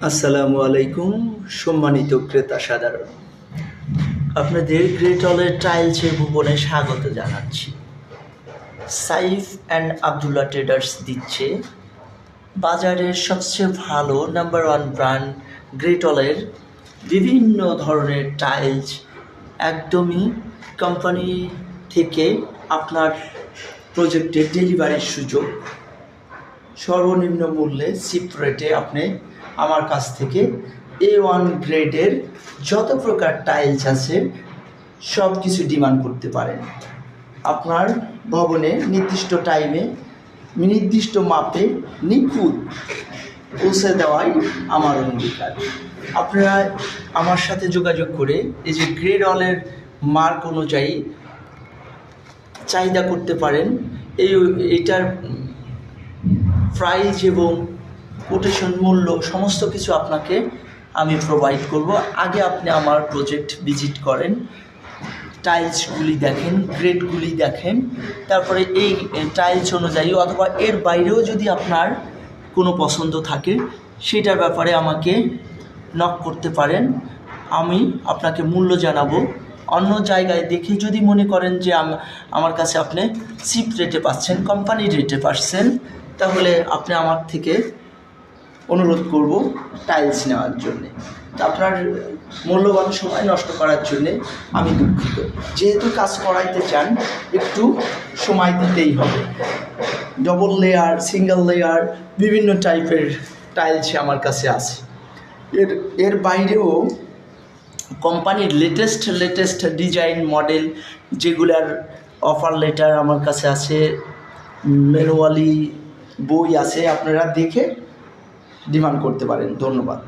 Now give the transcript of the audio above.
আসসালামু আলাইকুম সম্মানিত ক্রেতা সাধারণ, আপনাদের গ্রেট হলের টাইলসের ভুবনে স্বাগত জানাচ্ছি। সাইফ অ্যান্ড আবদুল্লাহ ট্রেডার্স দিচ্ছে বাজারের সবচেয়ে ভালো নাম্বার ওয়ান ব্র্যান্ড গ্রেট হলের বিভিন্ন ধরনের টাইলস একদমই কোম্পানি থেকে আপনার প্রজেক্টের ডেলিভারির সুযোগ সর্বনিম্ন মূল্যে চিপ রেটে আপনি আমার কাছ থেকে A1 গ্রেডের যত প্রকার টাইলস আছে সব কিছু ডিমান্ড করতে পারেন। আপনার ভবনে নির্দিষ্ট টাইমে নির্দিষ্ট মাপে নিখুঁত পৌঁছে দেওয়াই আমার অঙ্গীকার। আপনারা আমার সাথে যোগাযোগ করে এই যে গ্রেড হলের মার্ক অনুযায়ী চাহিদা করতে পারেন। এইটার প্রাইস এবং কোটেশন মূল্য সমস্ত কিছু আপনাকে আমি প্রোভাইড করব। আগে আপনি আমার প্রজেক্ট ভিজিট করেন, টাইলসগুলি দেখেন, গ্রেডগুলি দেখেন, তারপরে এই টাইলস অনুযায়ী অথবা এর বাইরেও যদি আপনার কোনো পছন্দ থাকে সেটার ব্যাপারে আমাকে নক করতে পারেন। আমি আপনাকে মূল্য জানাবো। অন্য জায়গায় দেখে যদি মনে করেন যে আমার কাছে আপনি চিপ রেটে পাচ্ছেন, কোম্পানি রেটে পাচ্ছেন, তাহলে আপনি আমার থেকে অনুরোধ করব টাইলস নেওয়ার জন্যে। আপনার মূল্যবান সময় নষ্ট করার জন্যে আমি দুঃখিত। যেহেতু কাজ করাইতে চান একটু সময় দিতেই হবে। ডবল লেয়ার, সিঙ্গেল লেয়ার বিভিন্ন টাইপের টাইলস আমার কাছে আছে। এর বাইরেও কোম্পানির লেটেস্ট ডিজাইন মডেল যেগুলার অফার লেটার আমার কাছে আছে, ম্যানুয়ালি বই আছে, আপনারা দেখে ডিমান্ড করতে পারেন। ধন্যবাদ।